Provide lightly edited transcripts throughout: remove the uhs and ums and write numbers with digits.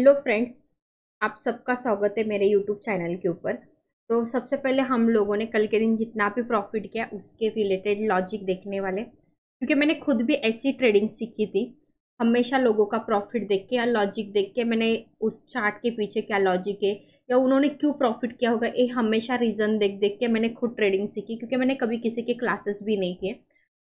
Hello friends, आप सबका स्वागत है मेरे यूट्यूब चैनल के ऊपर। तो सबसे पहले हम लोगों ने कल के दिन जितना भी प्रॉफिट किया उसके रिलेटेड लॉजिक देखने वाले, क्योंकि मैंने खुद भी ऐसी ट्रेडिंग सीखी थी। हमेशा लोगों का प्रॉफिट देख के या लॉजिक देख के मैंने उस चार्ट के पीछे क्या लॉजिक है या उन्होंने क्यों प्रॉफिट किया होगा, ये हमेशा रीज़न देख देख के मैंने खुद ट्रेडिंग सीखी, क्योंकि मैंने कभी किसी के क्लासेस भी नहीं किए।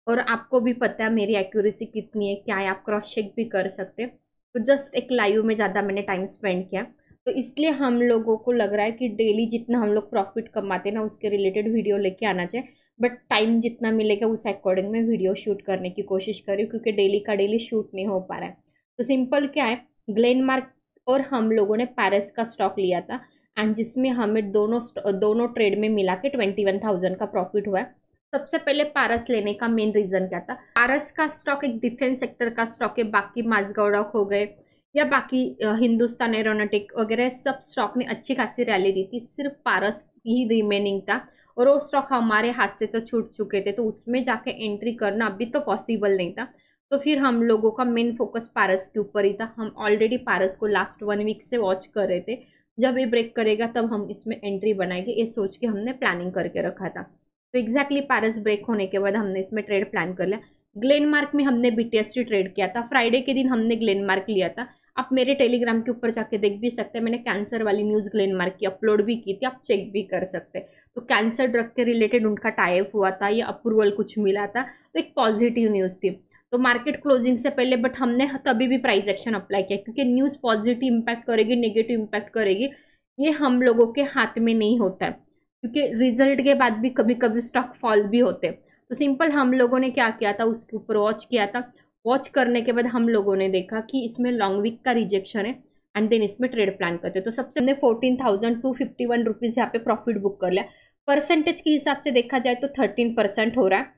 और आपको भी पता है मेरी एक्यूरेसी कितनी है, क्या है, आप क्रॉस चेक भी कर सकते हैं। तो जस्ट एक लाइव में ज़्यादा मैंने टाइम स्पेंड किया, तो इसलिए हम लोगों को लग रहा है कि डेली जितना हम लोग प्रॉफिट कमाते ना उसके रिलेटेड वीडियो लेके आना चाहिए। बट टाइम जितना मिलेगा उस अकॉर्डिंग में वीडियो शूट करने की कोशिश करी, क्योंकि डेली का डेली शूट नहीं हो पा रहा है। तो सिंपल क्या है, ग्लेनमार्क और हम लोगों ने पैरिस का स्टॉक लिया था, एंड जिसमें हमें दोनों ट्रेड में मिला के 21,000 का प्रॉफिट हुआ है। सबसे पहले पारस लेने का मेन रीजन क्या था? पारस का स्टॉक एक डिफेंस सेक्टर का स्टॉक है। बाकी माझगाव हो गए या बाकी हिंदुस्तान एरोनॉटिक वगैरह सब स्टॉक ने अच्छी खासी रैली दी थी, सिर्फ पारस ही रिमेनिंग था। और वो स्टॉक हमारे हाथ से तो छूट चुके थे, तो उसमें जाके एंट्री करना अभी तो पॉसिबल नहीं था। तो फिर हम लोगों का मेन फोकस पारस के ऊपर ही था। हम ऑलरेडी पारस को लास्ट 1 वीक से वॉच कर रहे थे, जब ये ब्रेक करेगा तब हम इसमें एंट्री बनाएंगे, ये सोच के हमने प्लानिंग करके रखा था। तो एग्जैक्टली पैरिस ब्रेक होने के बाद हमने इसमें ट्रेड प्लान कर लिया। ग्लेनमार्क में हमने बीटीएसटी ट्रेड किया था, फ्राइडे के दिन हमने ग्लेनमार्क लिया था। आप मेरे टेलीग्राम के ऊपर जाके देख भी सकते हैं, मैंने कैंसर वाली न्यूज़ ग्लेनमार्क की अपलोड भी की थी, आप चेक भी कर सकते हैं। तो कैंसर ड्रग के रिलेटेड उनका टाइप हुआ था, या अप्रूवल कुछ मिला था, तो एक पॉजिटिव न्यूज़ थी। तो मार्केट क्लोजिंग से पहले बट हमने तभी भी प्राइस एक्शन अप्लाई किया, क्योंकि न्यूज़ पॉजिटिव इम्पैक्ट करेगी नेगेटिव इम्पैक्ट करेगी, ये हम लोगों के हाथ में नहीं होता है, क्योंकि रिजल्ट के बाद भी कभी कभी स्टॉक फॉल भी होते। तो सिंपल हम लोगों ने क्या किया था, उसके ऊपर वॉच किया था। वॉच करने के बाद हम लोगों ने देखा कि इसमें लॉन्ग वीक का रिजेक्शन है, एंड देन इसमें ट्रेड प्लान करते। तो सबसे हमने 14,251 रुपीज़ यहाँ पे प्रॉफिट बुक कर लिया। परसेंटेज के हिसाब से देखा जाए तो 13% हो रहा है।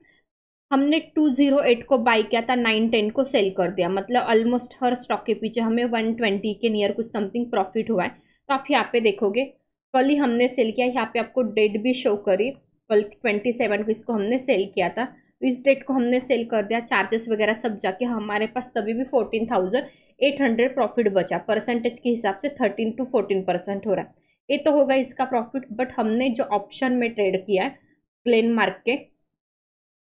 हमने 208 को बाई किया था, 910 को सेल कर दिया, मतलब ऑलमोस्ट हर स्टॉक के पीछे हमें 120 के नियर कुछ समथिंग प्रॉफिट हुआ है। तो आप यहाँ पे देखोगे कल ही हमने सेल किया, यहाँ पे आपको डेट भी शो करी, कल 27 को इसको हमने सेल किया था। तो इस डेट को हमने सेल कर दिया, चार्जेस वगैरह सब जाके हमारे पास तभी भी 14,800 प्रॉफिट बचा। परसेंटेज के हिसाब से 13 to 14% हो रहा है। ये तो होगा इसका प्रॉफिट। बट हमने जो ऑप्शन में ट्रेड किया है ग्लेनमार्क के,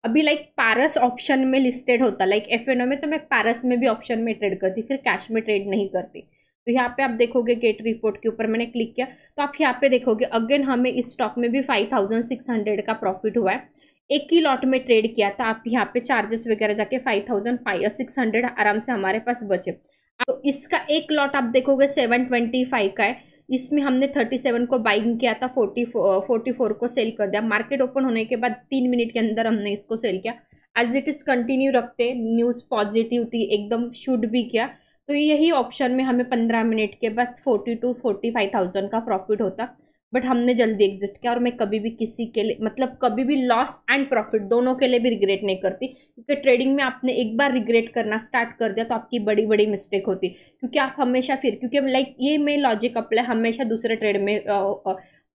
अभी लाइक पारस ऑप्शन में लिस्टेड होता, लाइक एफएनओ में, तो मैं पारस में भी ऑप्शन में ट्रेड करती, फिर कैश में ट्रेड नहीं करती। तो यहाँ पे आप देखोगे गेट रिपोर्ट के ऊपर मैंने क्लिक किया, तो आप यहाँ पे देखोगे अगेन हमें इस स्टॉक में भी 5,600 का प्रॉफिट हुआ है। एक ही लॉट में ट्रेड किया था। आप यहाँ पे चार्जेस वगैरह जाके 5,600 आराम से हमारे पास बचे। तो इसका एक लॉट आप देखोगे 725 का है, इसमें हमने 37 को बाइंग किया था, 44 को सेल कर दिया। मार्केट ओपन होने के बाद 3 मिनट के अंदर हमने इसको सेल किया। एज इट इज कंटिन्यू रखते, न्यूज़ पॉजिटिव थी एकदम, शूट भी किया। तो यही ऑप्शन में हमें 15 मिनट के बाद 40 to 45,000 का प्रॉफिट होता। बट हमने जल्दी एग्जिस्ट किया, और मैं कभी भी किसी के लिए, मतलब कभी भी लॉस एंड प्रॉफिट दोनों के लिए भी रिग्रेट नहीं करती, क्योंकि ट्रेडिंग में आपने एक बार रिग्रेट करना स्टार्ट कर दिया तो आपकी बड़ी बड़ी मिस्टेक होती, क्योंकि आप हमेशा फिर, क्योंकि लाइक ये मैं लॉजिक अप्लाई हमेशा दूसरे ट्रेड में,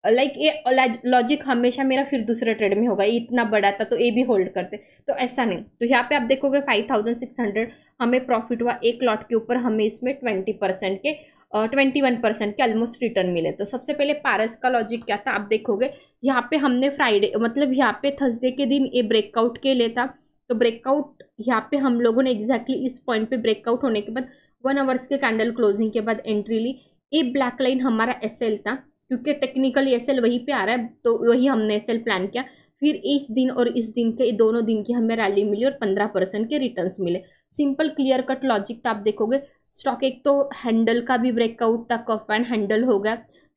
लाइक ये लॉजिक हमेशा मेरा फिर दूसरे ट्रेड में होगा, ये इतना बड़ा था तो ये भी होल्ड करते, तो ऐसा नहीं। तो यहाँ पे आप देखोगे 5,600 हमें प्रॉफिट हुआ एक लॉट के ऊपर, हमें इसमें 21% के ऑलमोस्ट रिटर्न मिले। तो सबसे पहले पारस का लॉजिक क्या था आप देखोगे, यहाँ पे हमने फ्राइडे, मतलब यहाँ पे थर्सडे के दिन ये ब्रेकआउट के लिए था। तो ब्रेकआउट यहाँ पे हम लोगों ने एग्जैक्टली इस पॉइंट पे ब्रेकआउट होने के बाद 1 आवर्स के कैंडल क्लोजिंग के बाद एंट्री ली। ये ब्लैक लाइन हमारा एसएल था, क्योंकि टेक्निकली एसएल वहीं पे आ रहा है, तो वही हमने एसएल प्लान किया। फिर इस दिन और इस दिन के दोनों दिन की हमें रैली मिली और 15% के रिटर्न्स मिले। सिंपल क्लियर कट लॉजिक था। आप देखोगे स्टॉक एक तो हैंडल का भी ब्रेकआउट था, कफ एंड हैंडल हो गया,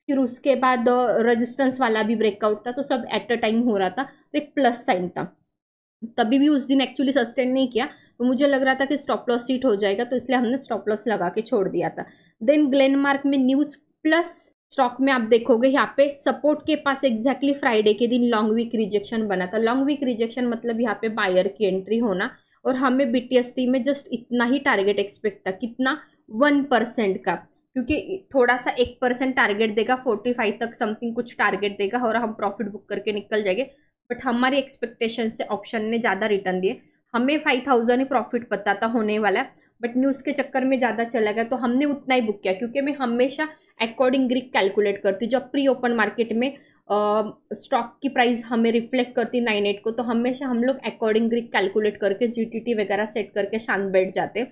फिर उसके बाद रेजिस्टेंस वाला भी ब्रेकआउट था, तो सब एट अ टाइम हो रहा था, तो एक प्लस साइन था। तभी भी उस दिन एक्चुअली सस्टेन नहीं किया, तो मुझे लग रहा था कि स्टॉप लॉस हिट हो जाएगा, तो इसलिए हमने स्टॉप लॉस लगा के छोड़ दिया था। देन ग्लेनमार्क में न्यूज़ प्लस स्टॉक में आप देखोगे यहाँ पे सपोर्ट के पास एग्जैक्टली फ्राइडे के दिन लॉन्ग वीक रिजेक्शन बना था। लॉन्ग वीक रिजेक्शन मतलब यहाँ पे बायर की एंट्री होना, और हमें बीटीएसटी में जस्ट इतना ही टारगेट एक्सपेक्ट था, कितना 1% का, क्योंकि थोड़ा सा 1% टारगेट देगा, 45 तक समथिंग कुछ टारगेट देगा और हम प्रॉफिट बुक करके निकल जाएंगे। बट हमारी एक्सपेक्टेशन से ऑप्शन ने ज़्यादा रिटर्न दिए, हमें 5,000 ही प्रॉफिट पता था होने वाला है, बट न्यूज़ के चक्कर में ज़्यादा चला गया तो हमने उतना ही बुक किया, क्योंकि मैं हमेशा अकॉर्डिंग ग्रीक कैलकुलेट करती हूँ। जब प्री ओपन मार्केट में स्टॉक की प्राइस हमें रिफ्लेक्ट करती 98 को, तो हमेशा हम लोग अकॉर्डिंग ग्रीक कैलकुलेट करके जीटीटी वगैरह सेट करके शांत बैठ जाते।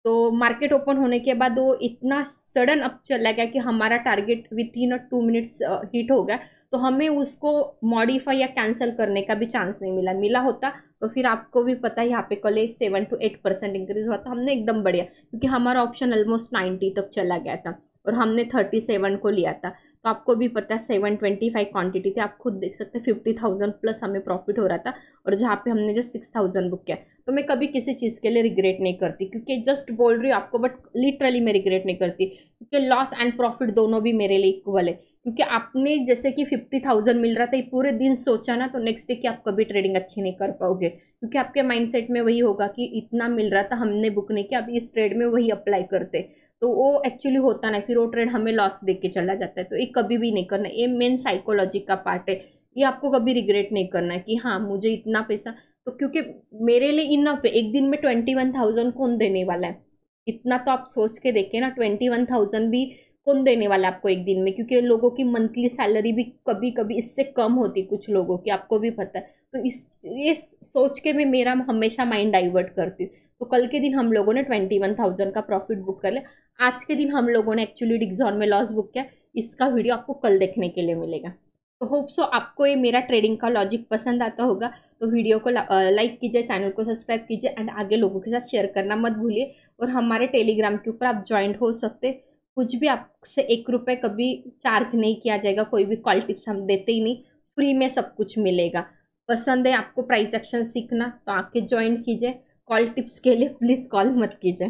तो मार्केट ओपन होने के बाद वो इतना सडन अप चला गया कि हमारा target with in 2 minutes hit हो गया। तो हमें उसको मॉडिफाई या कैंसिल करने का भी चांस नहीं मिला होता तो फिर आपको भी पता है यहाँ पे कल 7 to 8% इंक्रीज हुआ। तो हमने एकदम बढ़िया, क्योंकि हमारा ऑप्शन ऑलमोस्ट 90 तक चला गया था और हमने 37 को लिया था। तो आपको भी पता है 725 क्वांटिटी थी, आप खुद देख सकते हैं 50,000 प्लस हमें प्रॉफिट हो रहा था, और जहाँ पे हमने जस्ट 6,000 बुक किया। तो मैं कभी किसी चीज़ के लिए रिग्रेट नहीं करती, क्योंकि जस्ट बोल रही हूँ आपको, बट लिटरली मैं रिग्रेट नहीं करती, क्योंकि लॉस एंड प्रॉफिट दोनों भी मेरे लिए इक्वल है। क्योंकि आपने जैसे कि 50,000 मिल रहा था, ये पूरे दिन सोचा ना, तो नेक्स्ट डे की आप कभी ट्रेडिंग अच्छी नहीं कर पाओगे, क्योंकि आपके माइंडसेट में वही होगा कि इतना मिल रहा था, हमने बुक नहीं किया, अब इस ट्रेड में वही अप्लाई करते, तो वो एक्चुअली होता नहीं, फिर वो ट्रेड हमें लॉस देके के चला जाता है। तो ये कभी भी नहीं करना, ये मेन साइकोलॉजी का पार्ट है। ये आपको कभी रिग्रेट नहीं करना है कि हाँ मुझे इतना पैसा, तो क्योंकि मेरे लिए इनफ है, एक दिन में 21,000 कौन देने वाला है, इतना तो आप सोच के देखें ना, 21,000 भी कौन देने वाला है आपको एक दिन में, क्योंकि लोगों की मंथली सैलरी भी कभी कभी इससे कम होती कुछ लोगों की, आपको भी पता है। तो ये सोच के मैं मेरा हमेशा माइंड डाइवर्ट करती हूँ। तो कल के दिन हम लोगों ने 21,000 का प्रॉफिट बुक कर लिया। आज के दिन हम लोगों ने एक्चुअली डिक्सॉन में लॉस बुक किया, इसका वीडियो आपको कल देखने के लिए मिलेगा। तो होप सो आपको ये मेरा ट्रेडिंग का लॉजिक पसंद आता होगा। तो वीडियो को लाइक कीजिए, चैनल को सब्सक्राइब कीजिए एंड आगे लोगों के साथ शेयर करना मत भूलिए। और हमारे टेलीग्राम के ऊपर आप ज्वाइंट हो सकते, कुछ भी आपसे 1 रुपये कभी चार्ज नहीं किया जाएगा, कोई भी कॉल टिप्स हम देते ही नहीं, फ्री में सब कुछ मिलेगा। पसंद है आपको प्राइस एक्शन सीखना तो आके ज्वाइन कीजिए, कॉल टिप्स के लिए प्लीज़ कॉल मत कीजिए।